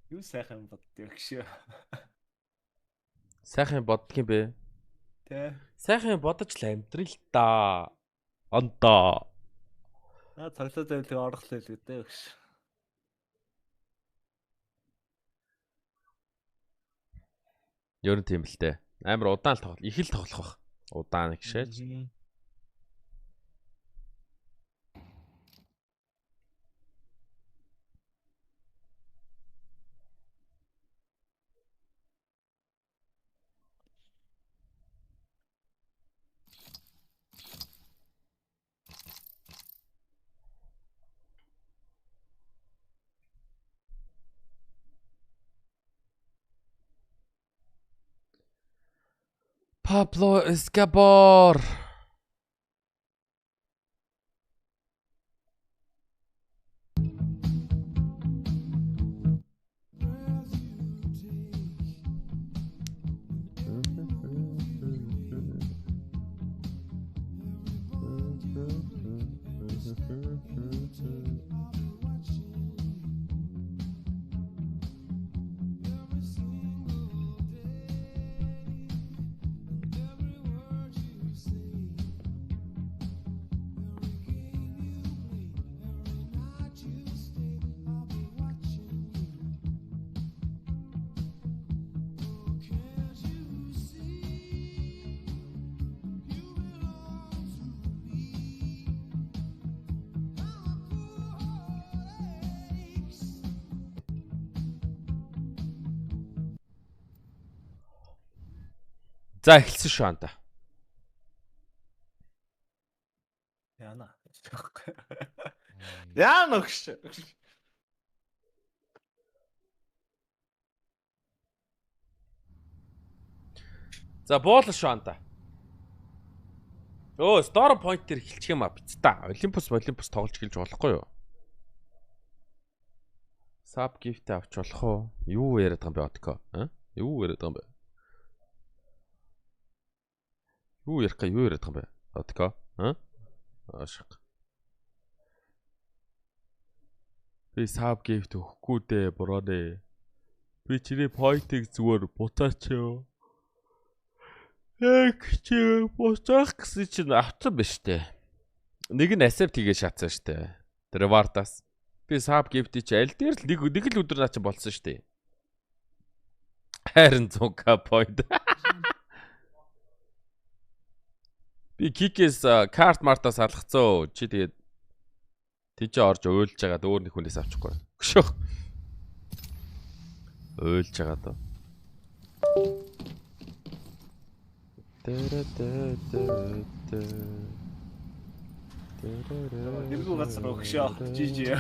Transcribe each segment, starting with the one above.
Юу сайхан боддог гэж. Сайхан боддг юм бэ? Тэ. Сайхан бодож л амьдрал да. Ондоо. Цоглоо зөвлөг орлоо л гэдэг гэж. Ер нь тийм л дээ. Амар удаан л тоглох. Их л тоглох бах. Удаан гişээж. Pablo Escobar. За эхэлсэн шүү анда. Яна. Яна гэж. За боол шүү анда. Store point дээр эхэлчих юм а биз та. Олимпус тоглож эхэлж болохгүй юу? Sub gift авч болох уу? Юу яриад байгаа юм бэ Отко? Юу яриад байгаа юм бэ? Юу яриад байгаа юм бэ? Отко? Ашиг. Би sub gift өгөхгүй дээ, буруу. Би чиний point-ийг зүгээр бутаач ёо. Чи буцаах гэсэн чинь авсан биш үү? Нэг нь accept хийгээ шатсан штэ. Reward-аас. Би sub gift чи аль дээр л нэг л өдөр наа чи болсон штэ. Харин 100k point. Би кикээс карт мартаас алгацсан. Чи тэгээд тийч орж өөлж байгаа өөр нэг хүнээс авчихгүй. Гшөө. Өөлж байгаа доо. Нэргүй газар өгшөө. Жижи.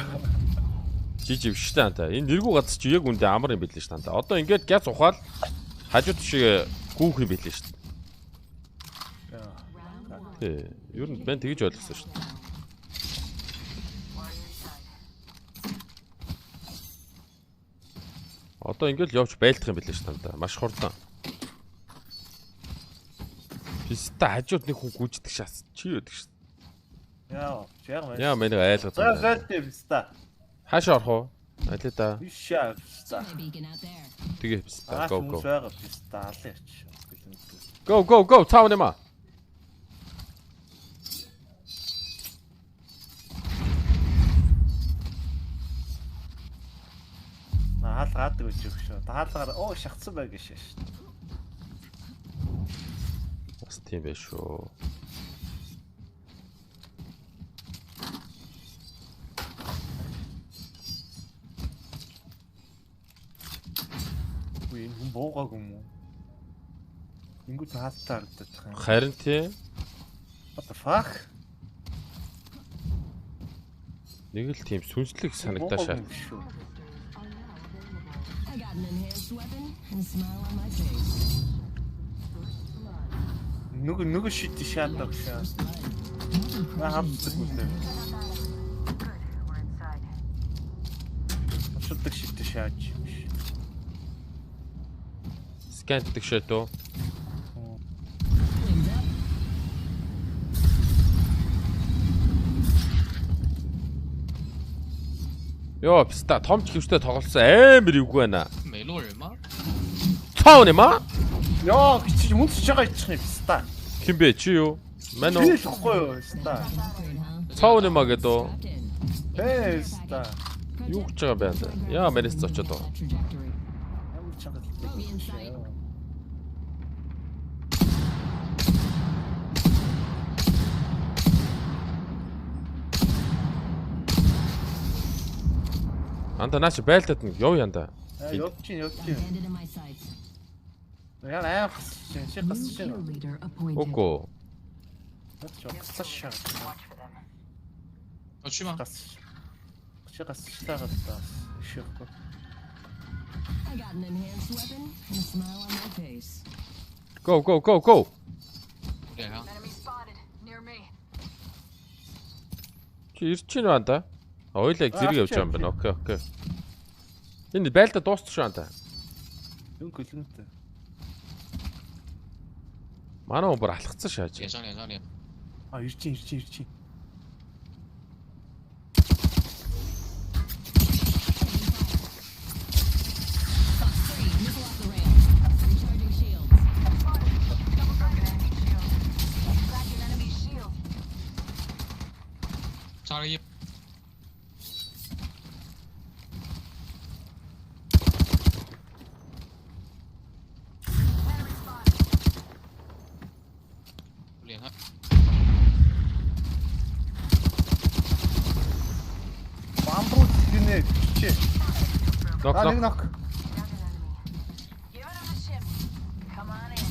Жижиг биш та anta. Энэ нэргүй газар чи яг үндэ амар юм билээ ш та. Одоо ингээд гяз ухаал хажууд шиг гүүх юм билээ ш. Тий. Ер нь бэн тэгж ойлгосон ш. Одоо ингээд явж байлдах юм билээ ш та. Маш хурдан. Писта хажууд нэг хүн гүйждэг шас. Чи юу гэдэг ш. Яа мэн айлгаж байна. Зайлтай писта. Хаашаа орох уу? Алей да. Писта. Тэгээ писта. Go. Писта алаач. Go. Цаав нэмаа. Хаалгаад өгч өгшөө. Хаалгаар шахацсан байг шээ. Бас тийм байх шүү. Үгүй энэ буугааг юм уу? Ингүү хаалтаа харагдаж байгаа юм. Харин тийм. What the fuck? Нэг л тийм сүнслэг санагдаа шаа. Нүг шит шаатдаг шаа. Хамтдаг үлээ. Шутдаг шит шаач. Скэнтдэг шээ тоо. Ёо, писта том ч хөвчтэй тоглосон амар эвгүй байна. 没落人吗？操你妈! Яа чи мөндөж байгаа ичих юм ста. Хин бэ чи юу? Мань уу? Би л ихгүй юу ста. Цаав нэмаа гэдэг. Ста. Юу гэж байгаа бэ энэ? Яа мэнэс зочоод байгаа. Ямар чанга хэлдэг. Анда наач байлтад нь ёв янда. Явж. Яа аа чи гасч чинь. Үгүй. Гасч. 我去吗？ Гасч. Чи гасчтайгаа таа. Ишэхгүй. I got an enhanced weapon and a smile on my face. Go go go go. 脸上。 Enemy spotted near me. Чи ирж чинь байна. Ойлаа зэрэг явж байгаа юм байна. Окей окей. Энэ байлтаа дуусчихсан та. Юу гэлэнтэй. Манай өөр алхацсан шааж. 脸上脸上脸。 А ирж. Missile off the rail. Recharging shields. Sorry. Liền hết. Бамбуу гинэ чи. Нок А нэг нок. нок. Give it a ship. Come on in.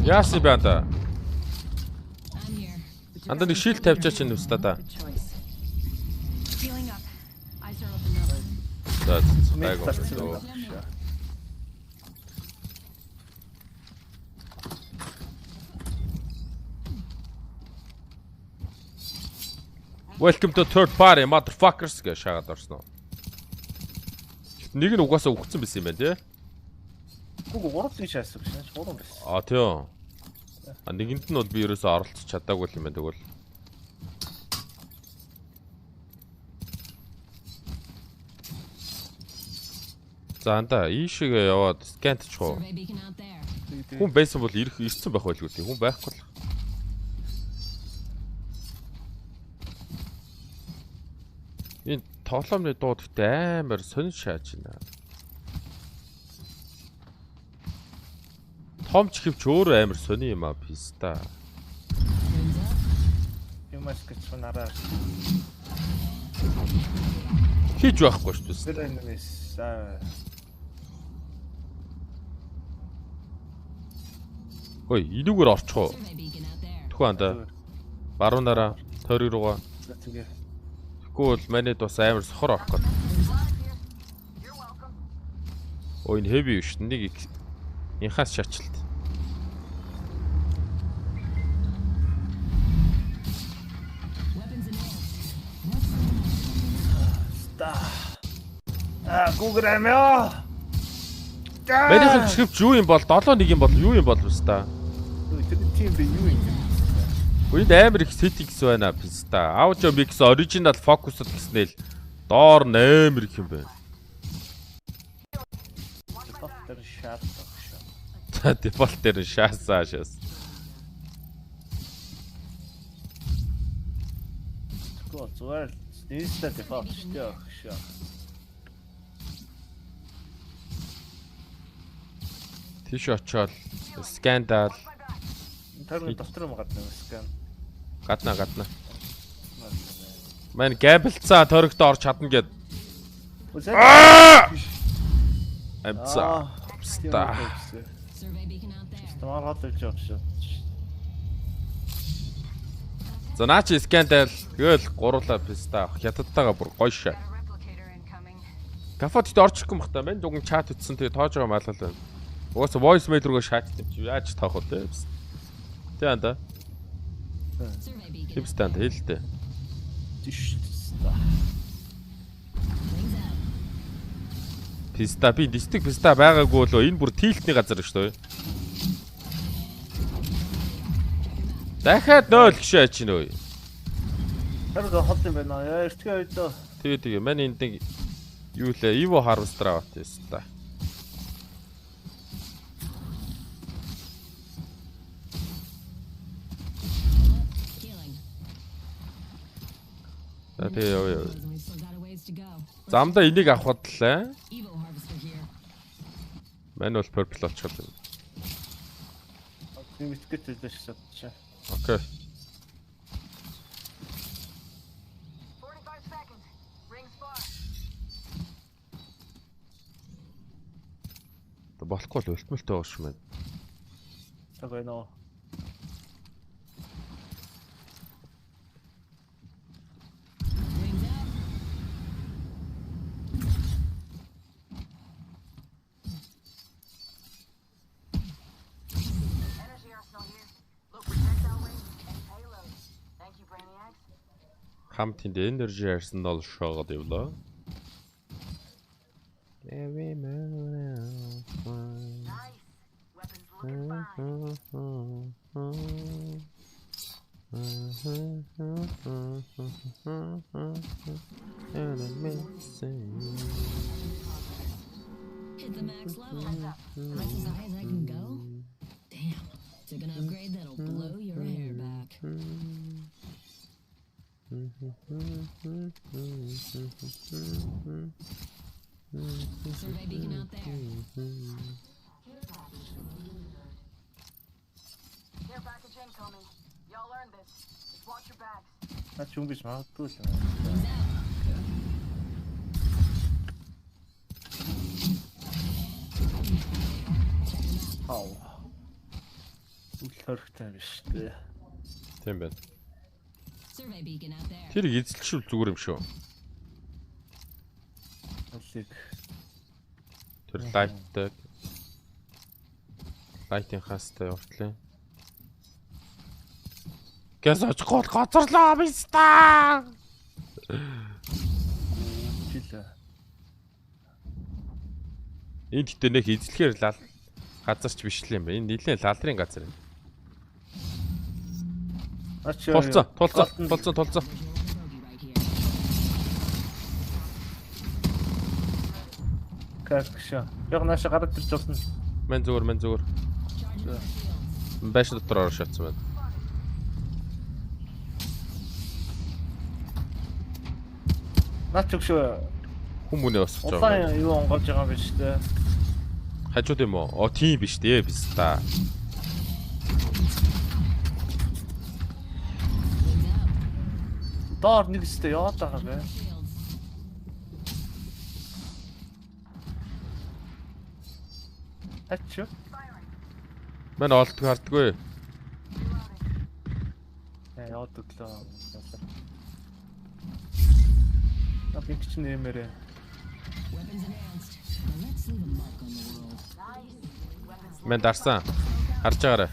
Яаси бэ анда? I'm here. Анда нэг шилд тавьчаа чинь үстэ та. Good choice. Healing up. Eyes are open up. За Нэг айгуу. талцсан. Welcome to third party motherfuckers гэж шаагаад орсон уу. Нэг нь угаасаа өгцөн байсан юм байна тий. Гүг гурлын шаасан гэж гурван байсан. А тийм. А нэгэнд нь бол би ерөөсөө оролцож чадаагүй юм байна тэгвэл. За анда ийшээгээ яваад скантчих уу. Survey beacon out there. Хүн байсан бол ирсэн байх байлгүй тий. Хүн байхгүй л. Энэ тоглоомны дууд ихтэй амар сонир шааж байна. Томч хөвч өөрөө амар сони юм а писта. Turns up. Юмас гэж нараа. Хийж байхгүй шүү дээ. Тэр энэс. Ой, энүүгээр орчих уу? Survey beacon out there. Тэхүү анда. Баруунаараа тойрог руугаа. Тэгээ. Тэгвэл манайд бас амар сохор орох гээд. Ой, энэ heavy биш. Нэг инхаас шачлалт. Weapons enhanced. Гугрэмё. Манайхан чигвч юу юм бол 7-1 юм бол юу юм бол писта. Тэр тийм би юу юм. Гүйд амар их settings байна писта. Audio mix original focus гэснээр доор амар их юм байна. Тэр шат. За default дээр шаасаа шаас. Гоо зүгээр. Нийтдээ default шүү дээ. Тийш очоод скандал Тэр дотор юм гадна скан. гадна. Мань габилцаа тойрогт орж чадна гэд. Амцаа. Ста. Survey beacon out there. Тамаар хатж явж. За наач скандал тэгэл гурлаа писта хятадтайгаа бүр гоё шаа. Кафот орчихгүй юм бахта мань дуган чат ütсэн тэгээ тоож байгаа маалгал байна. Угаасаа voice mail руугаа шаачдаг чи яаж таах вэ те. Тэ анда. Survey beacon. Хипстанд хэлдэ. Тийш. Wings out. Писта би дистик писта байгаагүй болоо энэ бүр тилтний газар шүү дээ. Дахиад 0 гişээ ачи нөө. Тэр хот юм байна. Яа эртгээ өдөө. Тэгээ манай энд нэг юу лээ Evo Harvester аваад байсан та. Тэгээ замда энийг авахд лээ. Мань бол purple очиход байна. Тийм итгэж байлаа шүү дээ. Окей. 45 seconds. Rings far. Болохгүй л өлтмөлтэй байгаа шүү мэн. Тэгвэл нөө. Energy arsenal here. Look, projectile wing and payload. Thank you, Brainiacs. Хамт энд energy arsenal шоогод явлаа. Nice. Weapons looking fine. Hit the max level. That's as high as I can go. Damn. Took an upgrade that'll blow your hair back. Survey beacon out there. Care package incoming. Y'all earned this. Just watch your backs. На ч юм биш магадгүй л. Wings out. Хаа. Үл хоригтой биш дээ. Тийм байна. Survey beacon out there. Тэр эзэлшүүл зүгээр юм шүү. Үлийг Тэр лайттай. Лайтын хастай уртлаа. Гэс очихгүй гоцорлоо биста. жилээ. Энд гэтээ нэг эзлэхээр лал газарч биш л юм байна. Энэ нэлээд лалрын газар юм. Тулцсан. There's your little bogey right here. Кэш. Яг нааша гараад ирж болно. Мэн зүгээр. Charging my shields. Байш дотор ороо шатсан байна. Наач өгшөө. Хүмүүнээ босч байгаа. Улаан юу онгож байгаа юм биш дээ. Хажууд юм уу? Оо тийм биш дээ биста. Wings out. Доор нэг өстэй яваад байгаа бэ. Shields. Ачаа. Мэн олдгүй хардгүй. Яваад өглөө. На би ч нэмэрээ. Weapons enhanced. Now let's leave a mark on the world. Мэн дарсан. Харж байгаарай.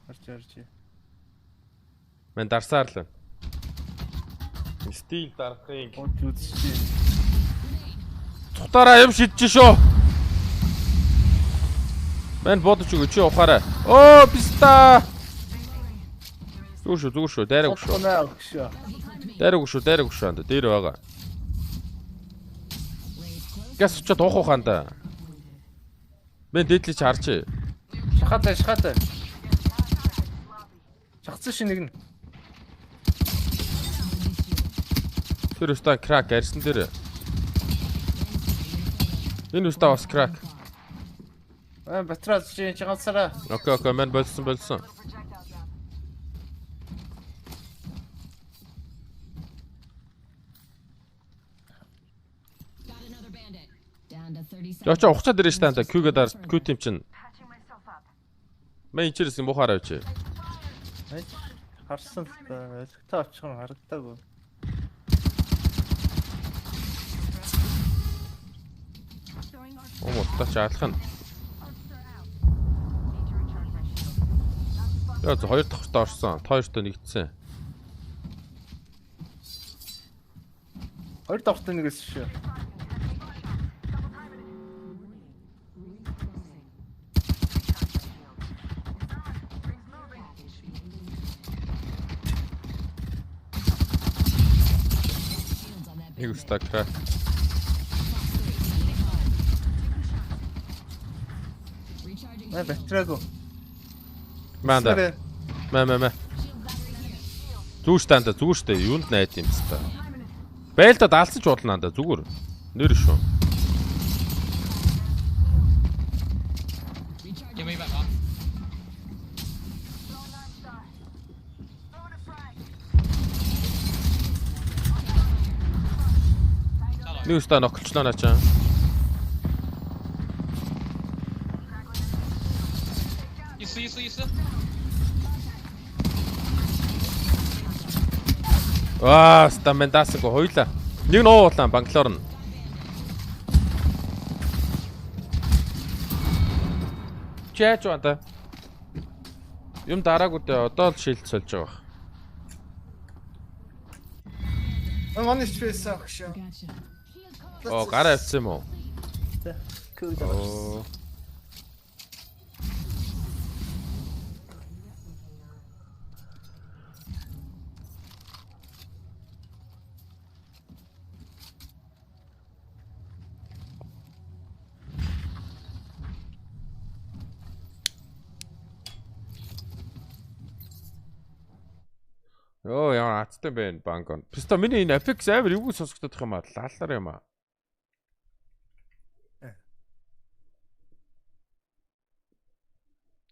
Харж. Мэн дарсаар л. Стил дарахын Гот үзчихээ. цухтаараа юм шидэж шүү. Мэн бодож өгөө чи ухаарай. Оо биста. Зүгээр шүү. Дайраг шүү. Наа өгш. Дайраг шүү анда. Дээр байгаа. Гэс очоод уух ухаанда. Мэн дээдлий чи харч. Шахаатай. Шахацсан ши нэг нь. Тэр өстой крак арьсан дээр. Энэ өстой бас крак. Батраа чи ганцаараа. Окей, мэн болсон. Projectile drop. Got another bandit. Down to 30 seconds. Жочоо ухцаад ирэн штэ анда. Q гэдэг Q team чинь. Patching myself up. Мэн ичээрс юм бухаар авчи. Харсан л та. Электэ очих нь харагдаагүй. Throwing our Умуудтаач алах нь. ulster out. Need to recharge my shield. Яа за хоёр дахь хүртэ орсон. Та хоёртой нэгдсэн. Хоёр давхртай нэгээс шээ. Нэг стак крак. Recharging Аа батраагүй. Манда. Маа. Зүүр штэ. Юунд найд юм бэ? Байлда даалцаж болно анда зүгээр. Нэр шүү. Give me back up. Throwing 9-star. Throwing a frag. Нэг ста ноколчлоо наачаа. 있어. Аа, стамен даасаг хоёлаа. Нэг нуууулаа банклоор нь. Чаач бата. Юм дараагүй дээ. Одоо л шилд сольж байгаа. One is face action. Gotcha. Оо, гараа авсан юм уу? Күүд. Оо. Оо яа аттай байна банкон. Пста миний энэ Apex амар юу сонсогдох юм аа лаалаар юм аа.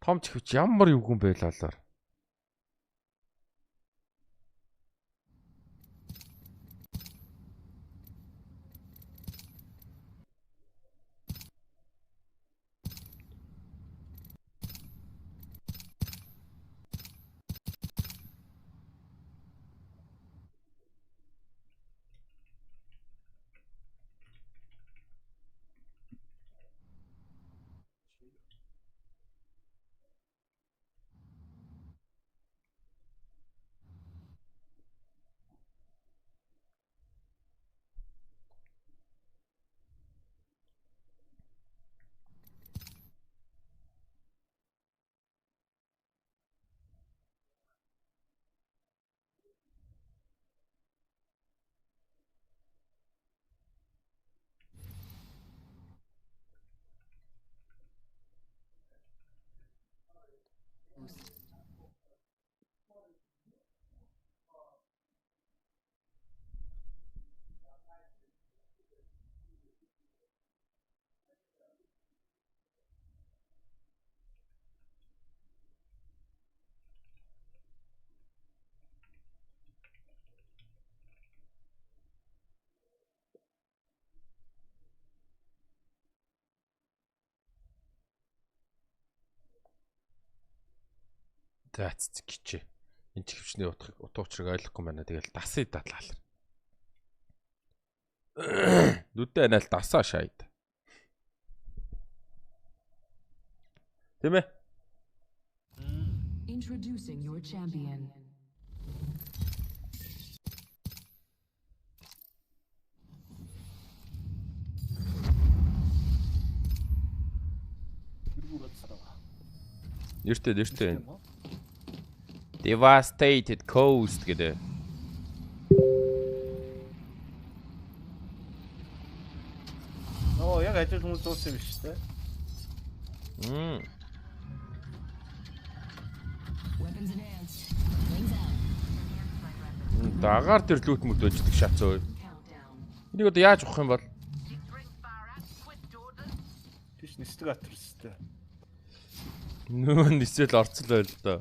Том чихвч ямар юу юм бэ лаалаар. Заац гिचээ. Энэ чихвчний утга учирыг ойлгохгүй байна. Тэгэл дасъя дадлаа. Нүдэ анаа л дасаа шайд. Тэмээ. Introducing your champion. Нэртэй. Devastated Coast гэдэг. Оо яг ажил хүмүүс дууссан юм шүү дээ. Weapons enhanced. Wings out. Дагаар тэр лүүт мүд өждөг шац ой. Countdown. Энийг одоо яаж авах юм бол? Bring fire at quick, Jordan. Тийш нэстэг атэрстэй. Нөө нисэл орцол байл л доо.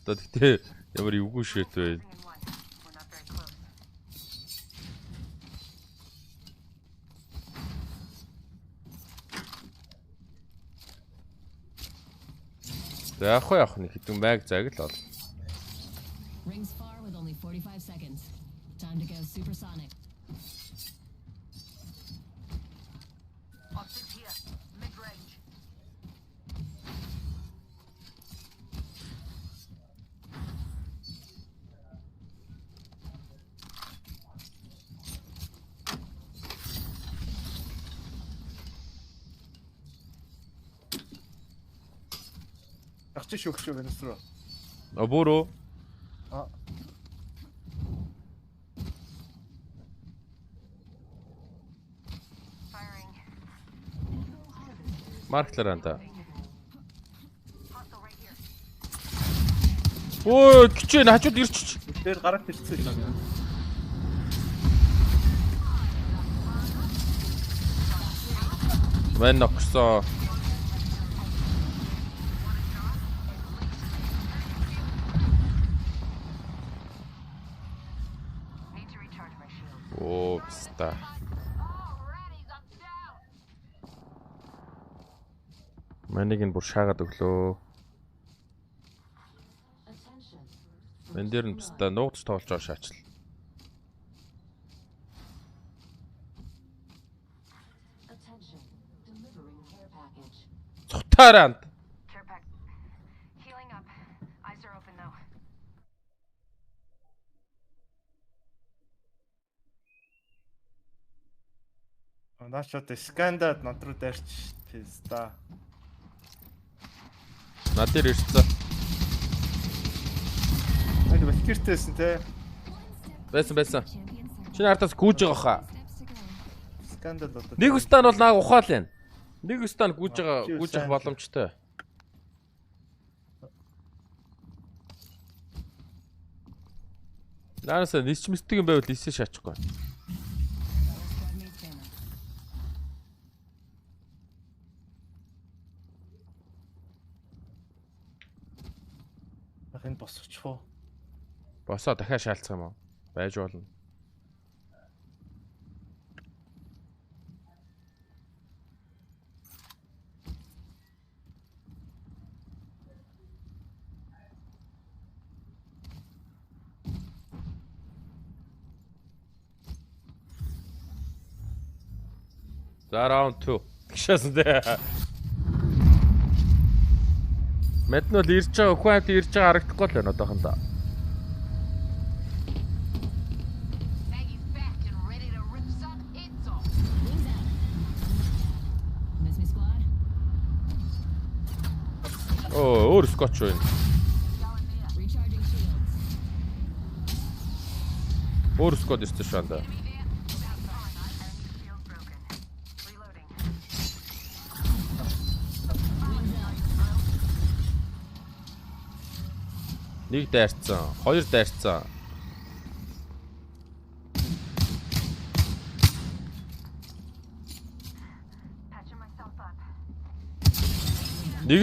Өстө тэгтээ ямар эвгүй шийт байл. Pin 1. We're not very close. Яах нэг хитэн байг заг л бол. Rings far with only 45 seconds. Time to go supersonic. Optics here. Mid-range. Ачиж шүүх венес руу. Оборо. А. Марклер анда. Hostile right here. Өө, кичээ хажууд ирчих. Тэр гараад ирсэн юм. Мэн ногсон. Need to recharge my shield. Оо, пста. Alrighty, I'm down. Маныг нь бүр шаагаад өглөө. Attention. Мэн дээр нь пста нуугдч тоолж байгаа шаачл. Attention. Delivering care package. Цутааранд. Care pack. Healing up. Eyes are open though. Наачаад скандад над руу дайрч писта. Над дээр ирсэн. Энд бэлгэртэйсэн те. Байсан. Чиний ардаас гүйж байгаа хаа. Скандад одоо. Нэг стан бол нааг ухаал байна. Нэг стан гүйж авах боломжтой. Наасаа нисч мистик юм байвал нисээ шаачихгүй. Энд босчих уу? Босоо дахиад шаалцах юм уу? Байж болно. За раунд 2. Тэгшээсэн дээ. Мэд нь бол ирж байгаа ухаант ирж байгаа харагдахгүй л байна одоохондоо. Maggie's back and ready to rip some heads off. Wings out. Miss me, squad? Оо, өөр скотч байна. Recharging shields. Өөр скот ирсэн шаанда. Enemy shield broken. Reloading. Нэг дайрцсан, хоёр дайрцсан. Patching myself up. Нэг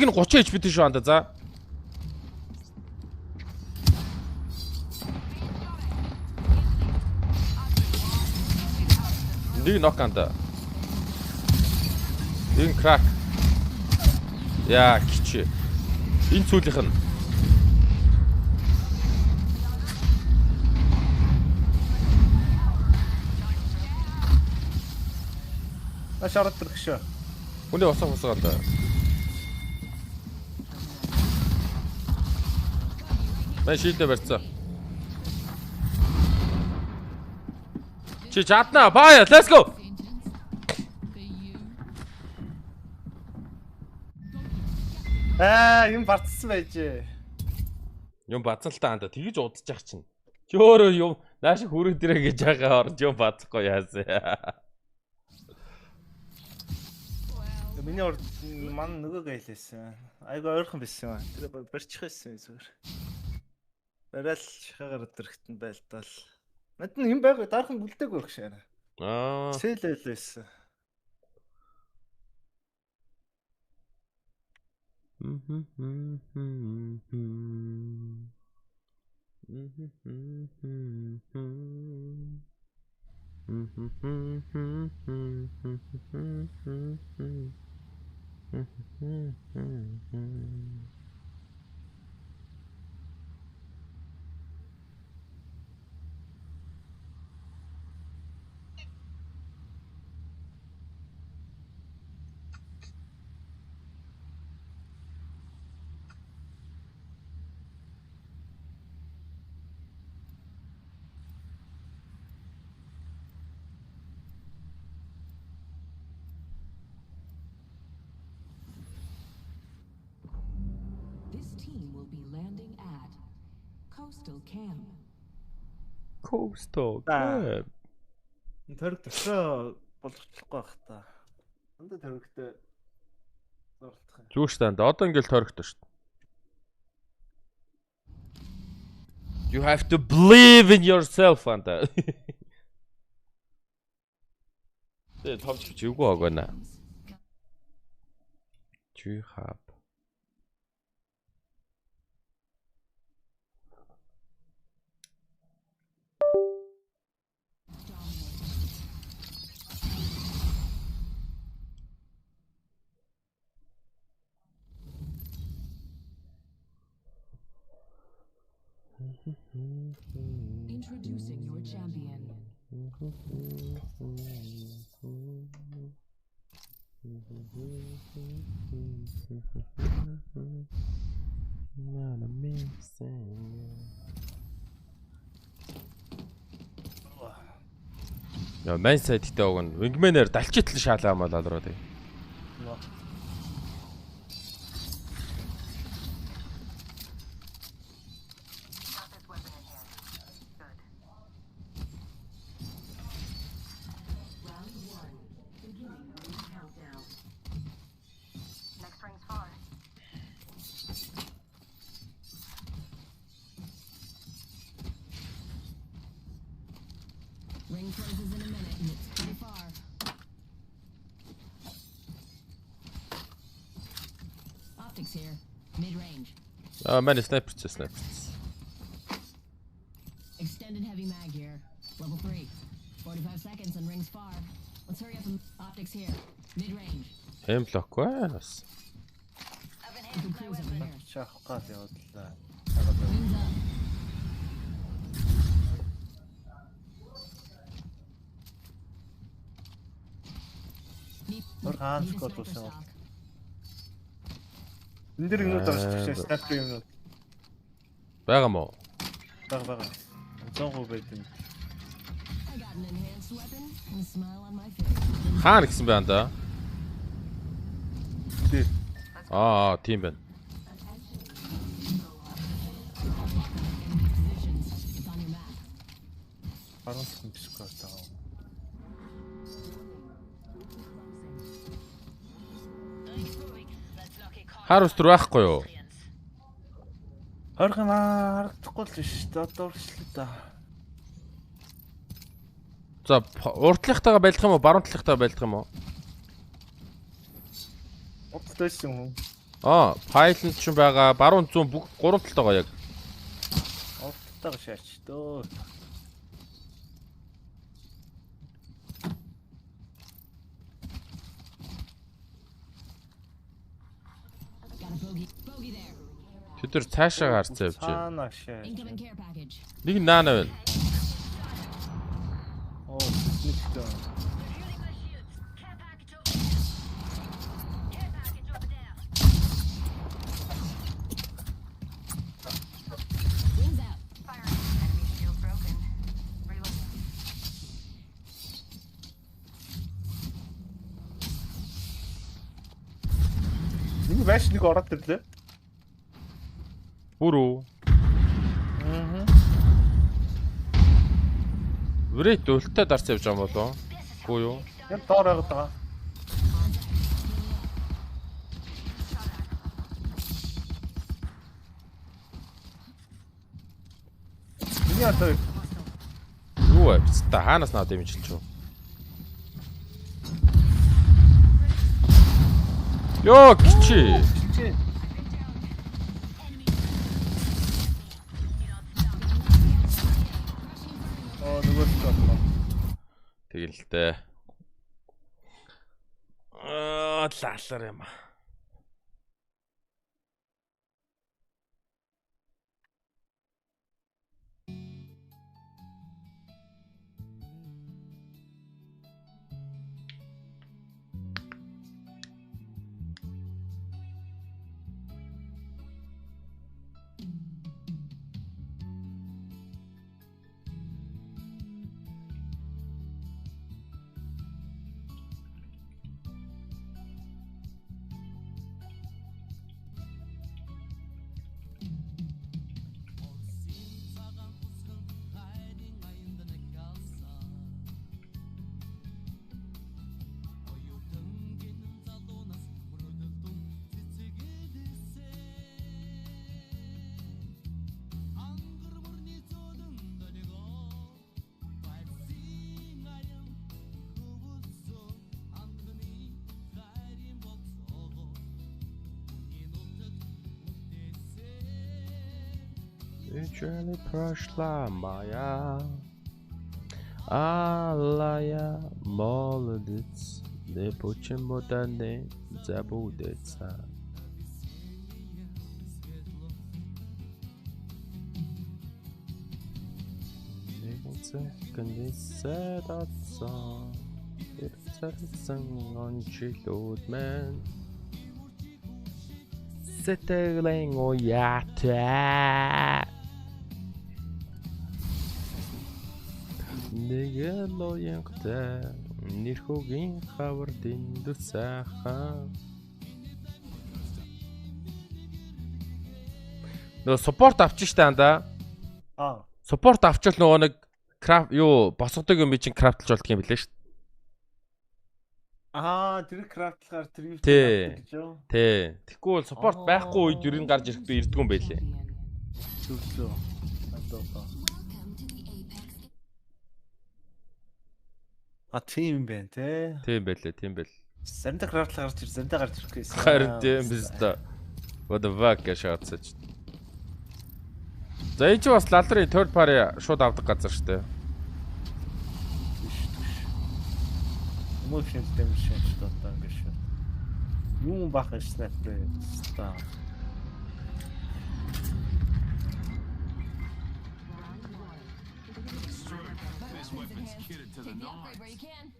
нь 30 HP тийш шаанда за. Нэг ноканда. Нэг крак. Яа, кичээ. Энэ цүүлийнх нь Ашарт тэрхшээ. хүнээ босоогоосоо. Мэн шилдэ барьцаа. Чи чадна. Бая, let's go. Юм бартсан байжээ. Юм бацсан л таанда тэгж удаж ах чинь. Чи өөрөө юм нааш хүрээ дээрээ гэж байгаа орж юм бацхгүй яасан. Миний урд ман нөгөөг хэлээсэн. Айгу ойрхон байсан. Тэр барьчих байсан зүгээр. Барайл шахагаар өдөрхтэн байлдал. Над нь юм байга дархан бүлдээг байх шээ. Аа. Сэлэлээсэн. This team will be landing at Coastal Camp. Coastal. Төрөг төсөө болгочихлохгүй байх та. Энд төрөгтэй Зүг штанд одоо ингээл тойрогтой шүү дээ. You have to believe in yourself анда. Тэ товч чивгүй агана. You have Introducing your champion. Not amazing. Яа, мань сайд гэдэг үг нь wingman-ээр далчитлан шаалаа мал алруу тий. Got this weapon in hand. Good. Round 1. Beginning ring countdown. Next ring's far. Ring closes in a minute and it's pretty far. Optics here. Mid-range. Мань снайпер. Extended heavy mag here. Level 3. 45 seconds and rings far. Let's hurry up and optics here. Mid-range. Хэм блок бас. You can cruise over here. Шахах гал явууллаа. Wings up. Өөр хаан Need a скот sniper уусаа. stock. Энд дэр юмнууд орчихсон снайпер юмнууд. Байгаа мó. Бага. 100% байд юм. I got an enhanced weapon and a smile on my face. Хаана гэсэн бэ анда? Тий. Тийм байна. Enemy positions. It's on your map. Харуулсан бискот таа. Хар устөр байхгүй юу? Орхон харагдахгүй л биш. Одоо үргэлжлээ та. За урдлынхтайгаа байлдах юм уу? Баруун талынхтайгаа байлдах юм уу? Утдайсан хүн. Пайлент ч байгаа. Баруун зүүн бүх гурван талтайгаа яг. Утдайгаа шаач дөө. Got a bogey. Bogey there. Тэд цаашаа гарцаа явж байна. Цаана шаач. Incoming care package. Нэг наана байна. Нэгтэй. Wings out. Fire. Enemy shield broken. Reloading. Нэг байш нэг ороод ирлээ. Бүрүү. Врейт өлтөд дарц явж байгаа юм болоо. Үгүй юу? Яг доор байгаад байгаа. Миний атаа Юу вэ? Та хаанаас наад дэмжилж чив? Йоо кичи. нөгөө скот. Тэгэлтэй. Лаалар юм. Печали прошла моя, алая молодец, не почему то не забудется. Канисэд атсан ирцэлсэн ончлууд мэн сэтгэлийн уяатай нэг лоянгатай нэрхүүгийн хавар дэндүсэхэн нөө суппорт авчих штэ анда суппорт авчвал нөгөө нэг крафт юу босгодог юм би чинь крафтлж болдго юм билээ шүү дээ. Тэр крафтлахаар тэр юу Тий. гэж юу? Тий. Тэгэхгүй бол суппорт байхгүй үед ер нь гарч ирэхдээ ирдгүн байлээ. Зүгсөө. Андаа. Тийм юм байна те. Тийм байлээ, тийм байл. Заримдаа крафтлах гарч ир, заримдаа гарч ирэхгүй байсан. Харин тийм биз дээ. What the fuck гэж шаацаач. За энэ ч бас лалрын third party шууд авдаг газар шүү дээ. Emotion damage что-то ингэж. Юм бах снайпер ста. This weapon's kitted to the nines. Where you can.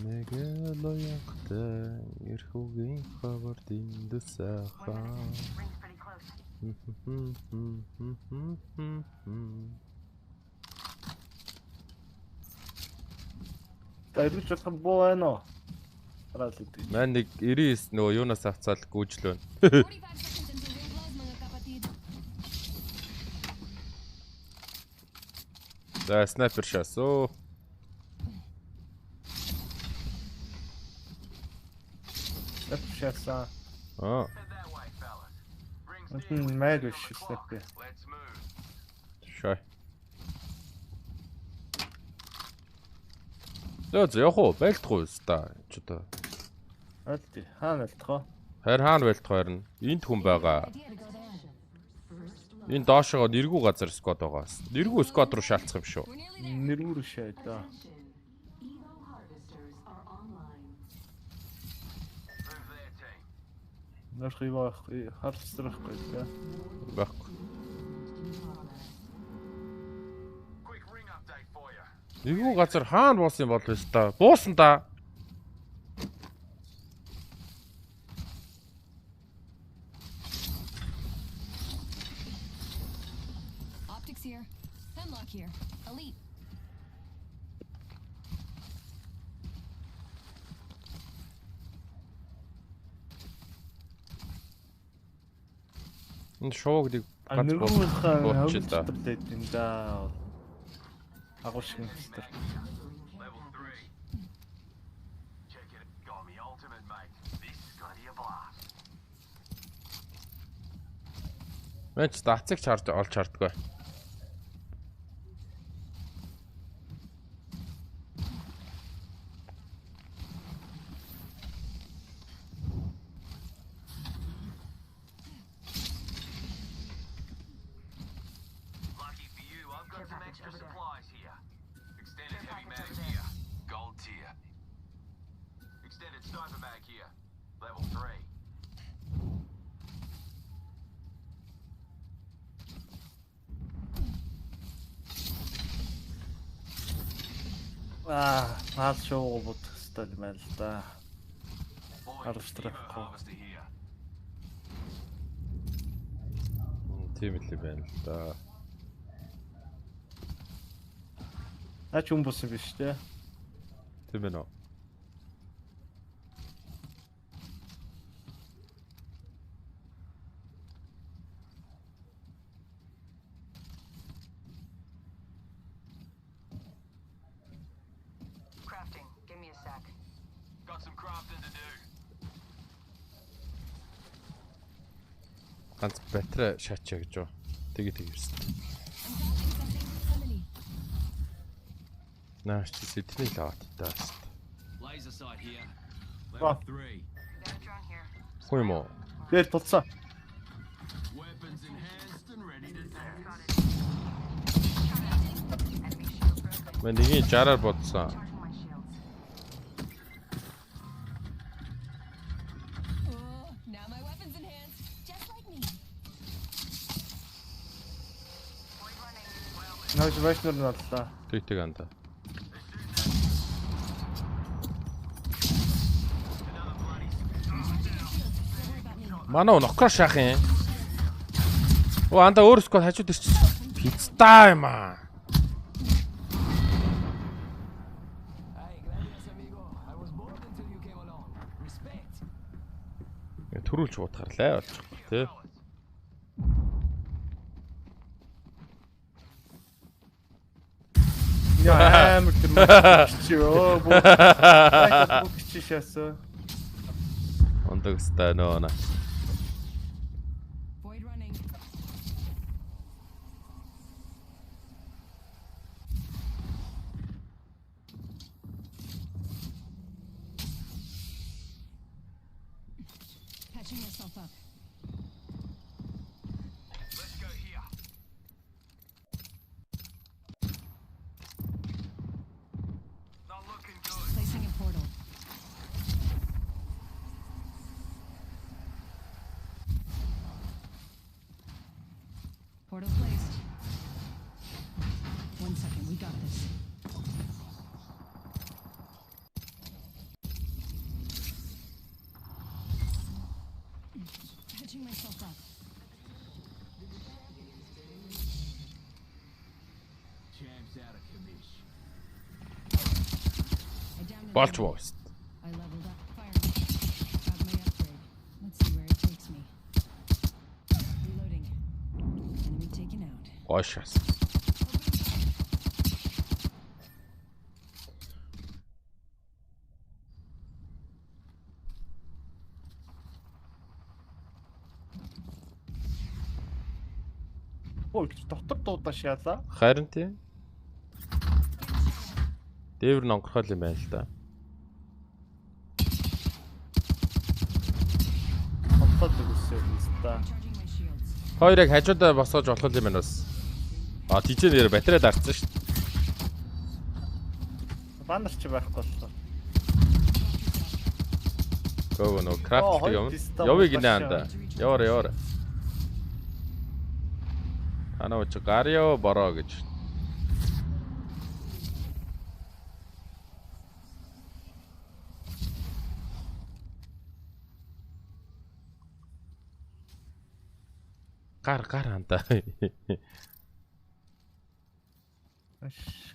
Мегалоянгатай эрхүүгийн хавар дэндүсэхэн Rings pretty close. Тэрч болох боано. Радик. Ман нэг 99 нөгөө юунаас авцаал гүйжлөө. 45 seconds until ring close, mga kapatid. За снайпер шасоо. Шаса. Аа. Мэгш снайпер. Шай. Яах вэ? Байлдахгүй өста. Ч одоо. Алти. Хаана байлдах вэ? Хайр хаана байлдах харин? Энд хүн байгаа. Idea to go there. Энэ доошоо нэргүй газар сквад байгаа. Нэргүй сквад руу шаалцах юм шүү. We're nearly there. Нэрүүр шээ да. Evo harvesters are online. Нэрх ивах харцрахгүй да. Баггүй. Нэргүй газар хаана буусан юм бол өста. Буусан да. Optics here. Hemlock here. Elite. Энэ шуугдыг Нэрүүр хаан буучих та. хавцтай юм да. Агуулш юм хэвээр. Мэн ч дацыг чарж олж чардгүй. Lucky for you, I've got some extra supplies here. Extended heavy mag here. Gold tier. Extended sniper mag here. Level 3. Наад шоу бодох хэвээр юм байна л да. Харвестрахгүй. Harvester here. Тийм л байна л да. Наач юм бус юм биш те. Тийм ээ нөө. Crafting. Give me a sec. Got some crafting to do. Ганц батарей шаачаа гэж юу. Тэгээ ирсэн. I'm dropping something. Somebody. Наач чи сэдний лавт таас. Laser sight here. Oh. Level 3. Got a drone here. Хүү юм уу? Дээр тулцсан. Мэн нэгийг 60-аар бодсон. Charging my shields. Oh, now my weapon's enhanced, just like me. Void running. Наач байшнур нь боллоо. Тэг анда. Манай нокро шах юм. Оо анда өөр сквад хажууд ирчихсэн. Пицта юм аа. Төрүүлж бодхарлаа болж байгаа тий. Яа амар тэр чи оо боо чи шаасаа. Ондогстай нөө. Void running. Patching myself up. Let's go here. Not looking good. Placing a portal. Portal placed. 1 second, we got this. Patching myself up. Champs out of commission. I downed Болж another. боост. I leveled up. Firing. Got my upgrade. Let's see where it takes me. Reloading. Enemy taken out. Гошас. Оо дотор дуудаа шаалаа. Харин тий. Дээвэр нонгорхол юм байна л да. Хотод үсээ та. Charging my shields. Хоёрыг хажуудаа босгож болох юм байна бас. А тийчээ нэр батарей дарцсан шүү дээ. Баннер ч байхгүй боллоо. Гоо нөө крафт Оо, юм. хоёр пистол Явъя боллоо гинэ анда. Яваа. Анаа ч гарио бороо гэж. Гар анда.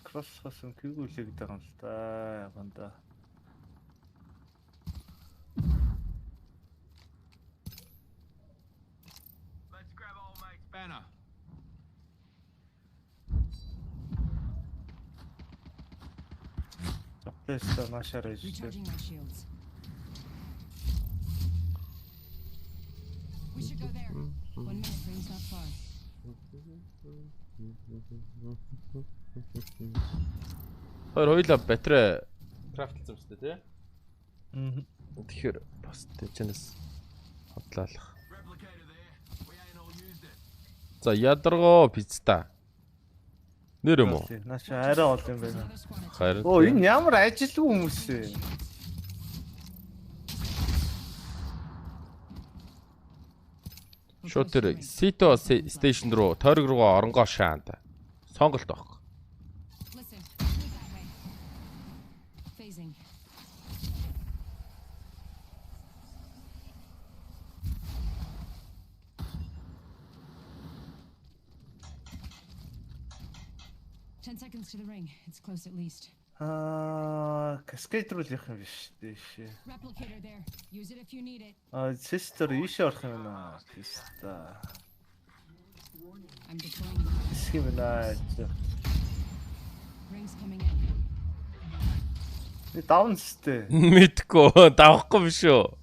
Кросс хасан күйгүүлээ гэдэг юм л да. Яганда. Let's grab old mate's banner. Тэстэ машаар ижтэй. Recharging my shields. We should go there. 1 minute ring's not far. Хоёр хоёлаа батарей крафтлсан юм шүү дээ тий. Тэгэхээр бас тэжнээс хотлоолох. Replicator there. We ain't all used it. За ядаргоо пицта. Нэр юм уу? Наач арай ол юм байна. Another squad attack. Харин. Оо энэ ямар ажилгүй хүмүүс вэ? Шууд тэр Сито стейшн руу тойрог руугаа оронгоо шаанд. Сонголт авах. Listen, move that way. Phasing. Ten seconds to the ring. It's close at least. Каскейд руу л явах юм биш дээш. Replicator there. Use it if you need it. Систер ийшээ орох юм байна. Систа. I'm deploying. Хэсэг юм байна. Rings coming in. Даун сте. Мэдгүй давахгүй биш үү?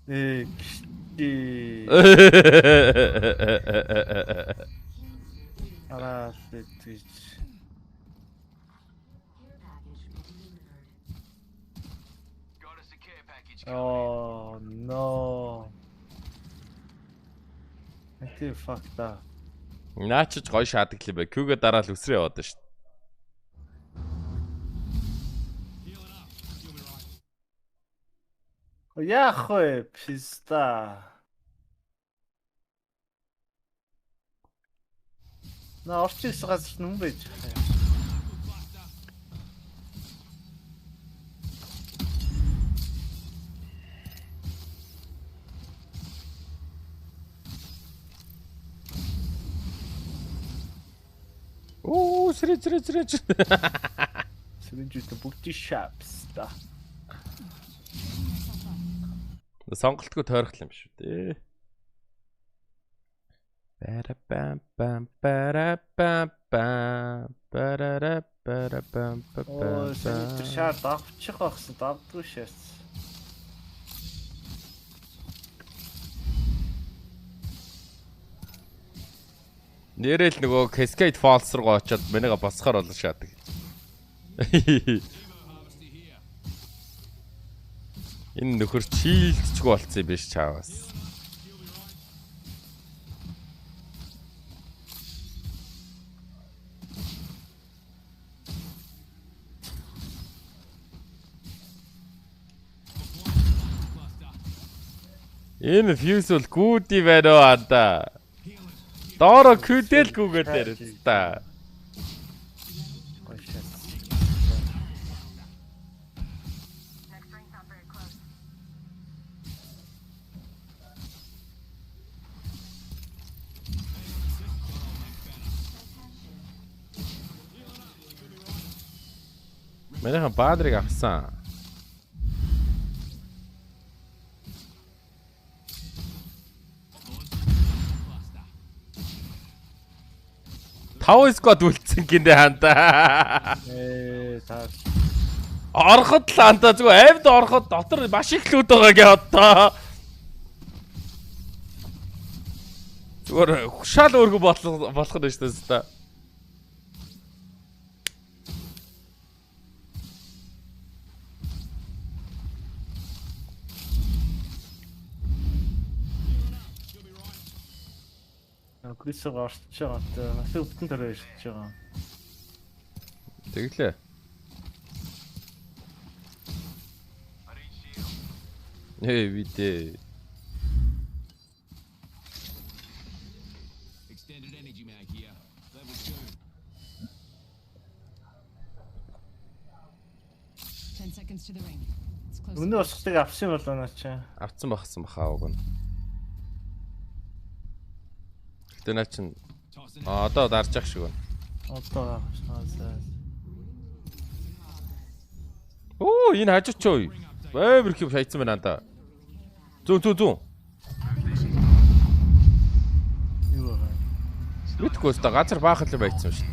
Гişti. Араа тэгж. Got us a care package. Oh no. Эти факта. Наачиж гоё шаадаг л юм бай. Кюгээ дараа л үсрээ яваад шүү дээ. Яах вэ? Писта. На орчин газар нүм байж байгаа юм. Оо, сэрэж. Сэрэнжтэй бүгд шапс та. Сонголтгүй тойрхол юм шүү дээ. Оо, сэрэнжтэй шаар давчих багсан давдгүй шээс. Нэрэл нөгөө Cascade Falls руу очиод минийга босхоор болно шаадаг. Энэ нөхөр чийлдчихгүй болцсон юм биш чаавас. Энэ fuse бол гүди байна уу анда. Доро күдэл гүгээд дээр та. Next ring's not very close. Манайхан баадрыг авсан. Тав сквад үлдсэн гинэ ханда. Таа. Ороход л ханда зүгээр авд ороход дотор маш их лүүд байгаа гээ одоо. Зүгээр хушаал өөргө болох нь шүү дээ. Гүсэг орчиж байгаа. Маш өвдөн төрөө ирж байгаа. Тэглээ. Видээ. Extended energy mag here. Level 2. 10 seconds to the ring. It's close. Өнөө усгыг авсан болоо наа чи. Авцсан бахсан баха уг нь. Гэтэ наа чин одоо дарж ах шиг байна. Одоо авснаа. Оо энэ хажууч ой. Баймэр их хайцсан байна анда. Зүүн. Юу вэ? Мэдгүй өстө газар баахал юм байцсан шүү дээ.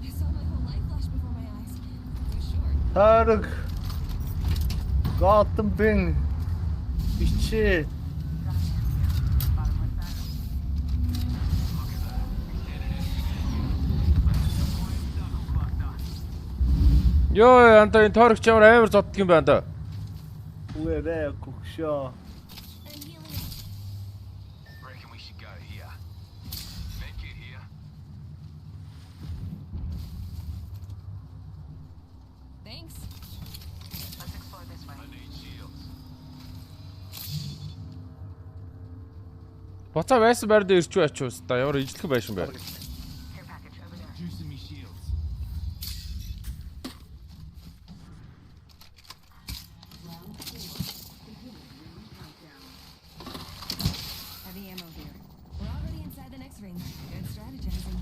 I saw my whole life flash before my eyes. It was short. Тарг. Gotham bin. Бичээ. Ёо анда энэ торч ямар амар зоддаг юм байна да. Үерэ кухшоо. Reckon we should go here. Medkit here. Thanks. Let's explore this way. I need shields. Боцоо байсан байр дээр ирч ачуус та ямар ижлэх байшин байна. Care package over there. Juicing me shields. Heavy ammo here. We're already inside the next ring. Good strategizing.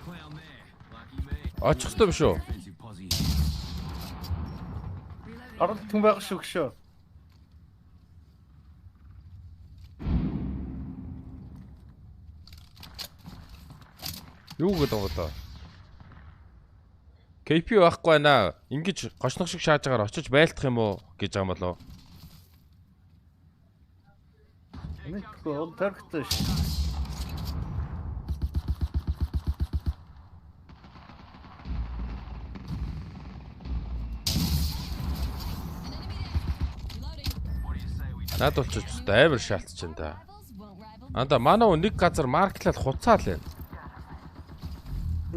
Clown there. Lucky me. Очих ёстой биш үү? Defensive posse. Ард түн байх шүү гшөө. Юу гэдэг вэ одоо? KP байхгүй байна. Ингиж гочнох шиг шааж агаар очиж байлдах юм уу гэж байгаа юм болоо. Мэдгүй ол тархтай шүү. Наад бол ч амар шаалтж байна да. Rivals won't rival. Анда манай нэг газар марклал хуцаал байна.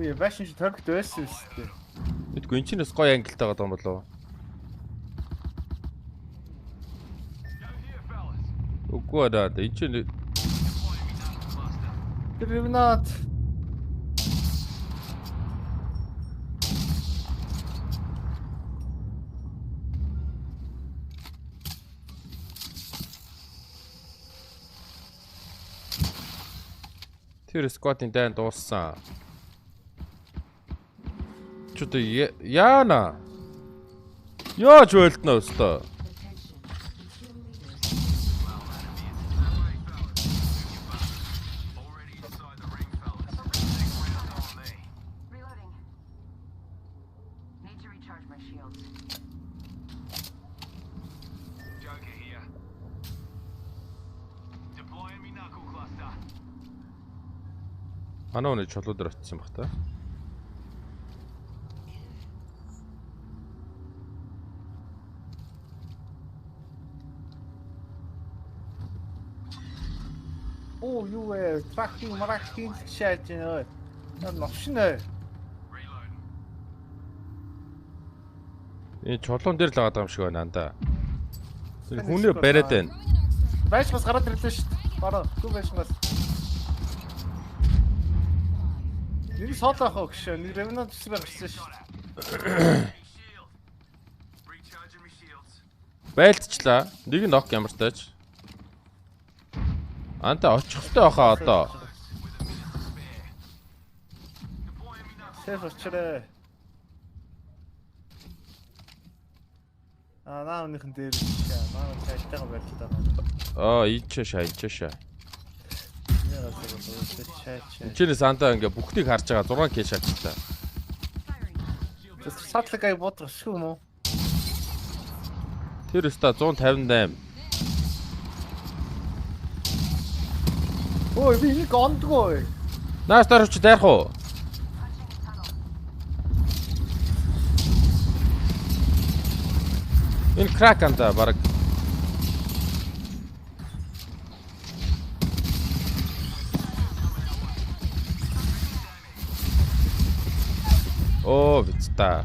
Үе байшин чи торгт байсан үстэй. Мэдгүй энэ чинь бас гоё ангилтай байгаа юм болов. Go here, fellas. Үгүй аа энэ чинь Deploying me knuckle cluster. Ревнат. тэр сквадын дайн дууссан. Чүтэ яана. Яаж байлтнаа өстөө. Already inside the ring, fellas. Next round on me. Reloading. Need to recharge my shields. Joker here. Deploying me knuckle cluster. Манай өнөө чулуу дээр очсон баг та. Оо юу вэ? Трактинг марактинг шааж нөө. Наа новшнэ. Reloading. Энэ чулуун дээр л байгаа юм шиг байна анда. Тэр хүнээ бариад байна. Байш бас гараад ирлээ шүү дээ. Бараа. Гүн байш бас. Нэг сол ахаа гэж нэг ревнат төсөв гарсан шүү дээ. Shield. Recharging me shields. Байлтчлаа. Нэг нь ок ямартайч. Анта очих хөстэй баха одоо. With a minute to spare. Deploying me knuckle. Сэф очроо. Наа өнөхөн дээр шаа. Наа цаалтайгаа барьж байгаа. Ийч шаа. Яа гэсэн бэ? Шаа. Энд санта ингээ бүхнийг харж байгаа 6 кэш шаачтай. Сатлаг ай бодох шүү мө. Тэр өста 158. Ой би нэг ондгоо. Наас дараач дайрах уу? Энэ крак анда баг. Оо виста.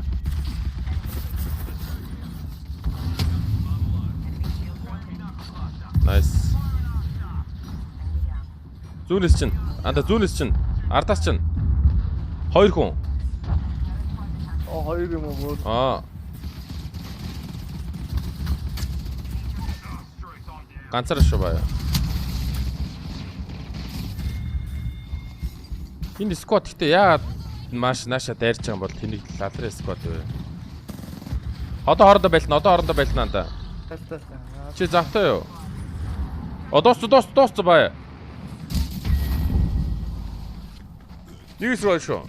Nice. Зүүнээс чинь. Анда зүүнээс чинь. Ардаас чинь. 2 хүн. Оо 2 юм уу? Ганцаар шүү бая. Энэ сквад гэхдээ яагаад маш нааша дайрч байгаа юм бол тэнийг латрын сквад вэ? Одоо хоорондоо байлна анда. Талтаа. Чи завтай юу? Доос бая. Нэгс руу шүү.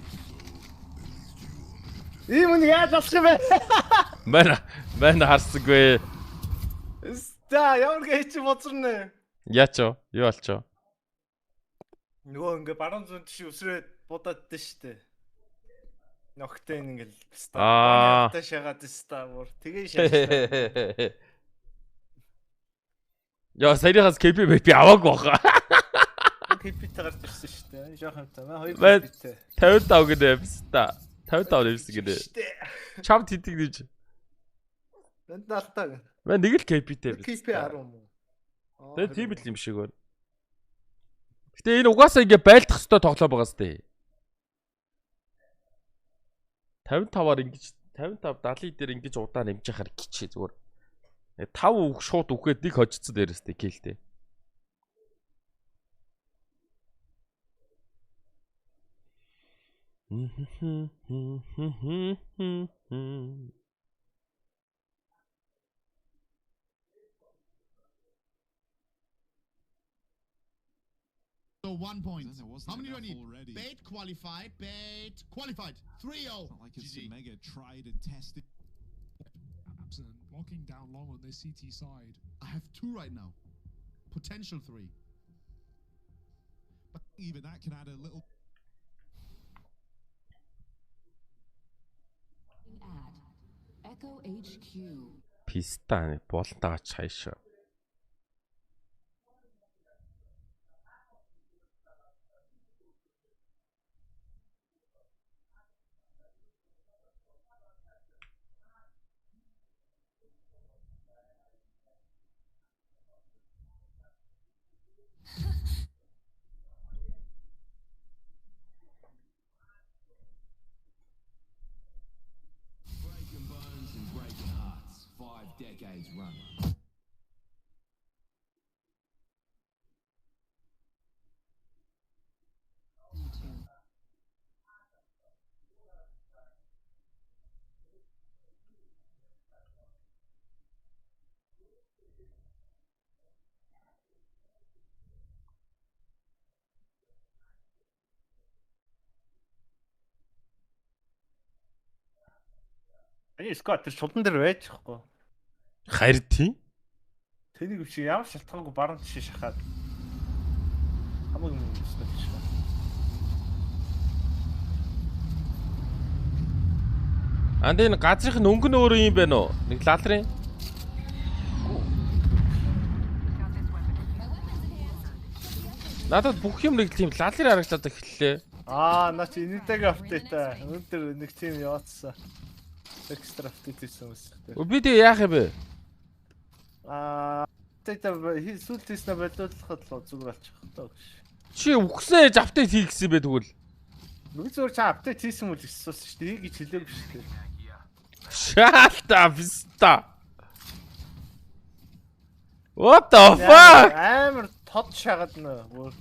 Ийм нь яаж болох юм бэ? Байна харсаггүй. За ямар гэж боцорно. Яач юу? Юу болчоо? Нөгөө ингээ баруун зүүн тийш өсрөөд будаад дээ штэ. Ногтой ингээл Аа. та шагаад ста мөр. Тэгээ шааж. Яа саяхаас КП би аваагүй баха. КП гарч ирсэн штэ. Жохон та. Маа 2 Бай- КП. 55 гэдэг юмста. 55 нэвсэн гэдэг. Чам тэтг дэж. Энд алтаа. Мэн нэг л КП-тэй биз. КП 10 юм уу? Тэгээ тийм л юм шиг байна. Гэтэ энэ угаасаа ингээ байлдах хөстөө тоглоо байгаа сте. 55-аар ингэж 55 70 дээр ингэж удаа нэмж яхаар гिचээ зүгээр. 5 үг шууд үхээд нэг хожицсон дээрээс тэ килтэй. So 1 point. How many do I need? Bait qualified. 3-0. Not like it's a mega tried and tested. Absent locking down long on this CT side. I have 2 right now. Potential 3. But even that can add a little. Echo HQ. Пистаны болтаач хайшаа. decades run. Эний сквад тэр шулдан дээр байж байхгүй. Харин тийм. Тэнийг биш ямар шалтгаангүй баруун тишээ шахаад хамаагүй юм сквад тийш. Анд энэ газрын өнгө нь өөрөө юм байна уу? Нэг лалрын. Надад бүх юм нэг тийм лалрын харагдаад эхэллээ. Наа чи энэтэйг апдейт өндөр нэг тийм яваадсан. Экстра апдейт хийсэн юм. Би тэг яах юм бэ? Апдейт сүүлдээс нь болиулахад л зүгээр болчих таа гэж. Чи үхсэн ээж апдейт хийх гэсэн бэ тэгвэл? Нүг зүгээр чи апдейт хийсэн үл гэсэн шүү дээ. Гэж хэлээгүй шүү дээ. Шалта виста. What the fuck? Амар тод шагаад нөө.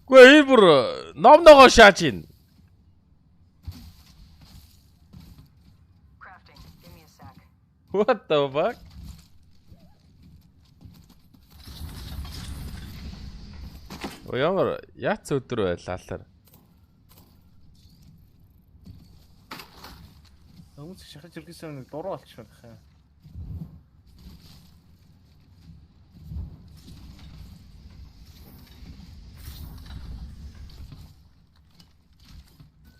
Гүй энэ бүр ном ногоо шааж ийн. Crafting. Give me a sec. What the fuck? Ямар яац өдөр байлаалаар. Хүмүүс шахаж иргэсэн нэг дуруу болчихсон байх юм.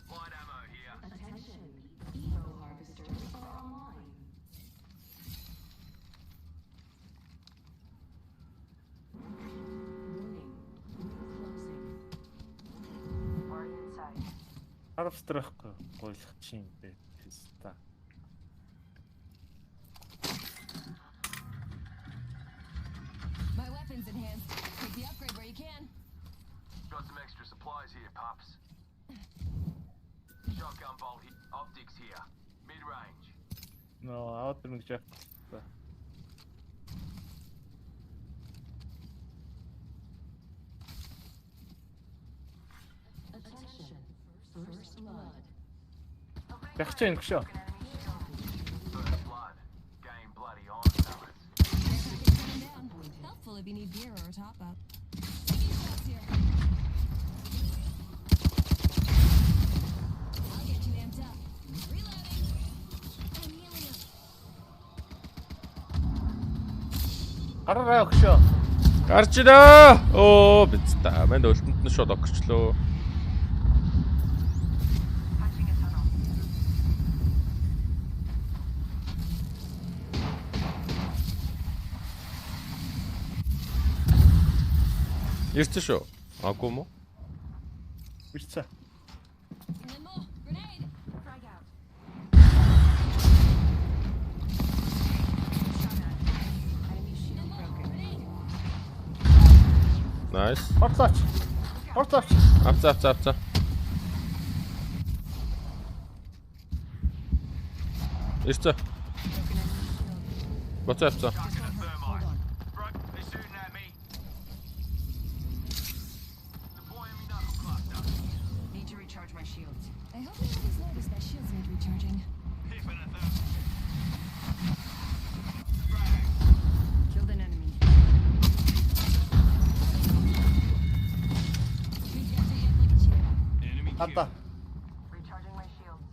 Light ammo here. Attention. Evo harvesters are online. Warning. Closing. Already inside. Харвстрахгүй гойлох чинь бэ. Писта. My weapon's enhanced. Take the upgrade where you can. Got some extra supplies here, pups. Shotgun bolt here. Optics here. Mid-range. Нөө аваад нэг жаа. Attention. First blood. Ягч юм шүү. First blood. Game bloody on, fellas. Down. Helpful if you need gear or a top up. Taking shots here. I'll get you amped up. Reloading. I'm healing up. Гараарай өгшөө. Гарч ирээ. Оо биз та. Манд өлтөнд нь шууд огчлоо. Punching a tunnel. Ирсэн шүү. Агуу мó. Ирцээ. Limo. Grenade. Frag out. Enemy shield broken. Grenade. Nice. Ортлооч. Ортлооч. Авцаа. Ирсэн. Боцоо авцаа. Thermite. Bro, they're shooting at me. Deploying me knuckle cluster. Need to recharge my shields. I hope nobody's noticed that shields need recharging. Hipping a thermite. Killed an enemy. Recharging it like a champ. Enemy Хата. Recharging my shields.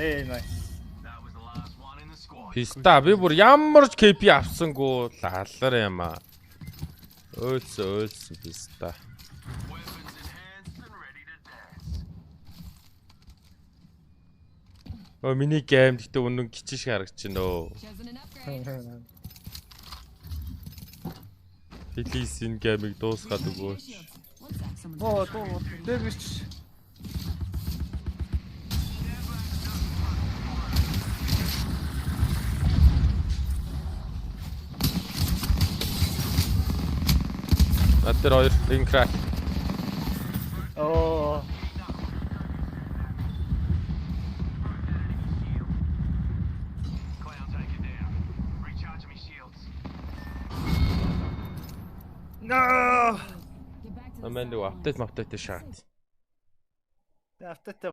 Nice. That was the last one in the squad. Писта би бүр ямар ч KP авсангүй лаалар юм аа. Өөцсөн писта. Weapons enhanced and ready to dance. Оо миний гейм гэхдээ үнэн гिच шиг харагдчихна өө. Chosen an upgrade. Please энэ геймийг дуусгаад Recharging өгөөч. shields. One sec. Someone's Оо дээр биш. Надад хоёр ring crack. No! Get back to the Men du cell апдейт lines. мапдейт шат. Автотой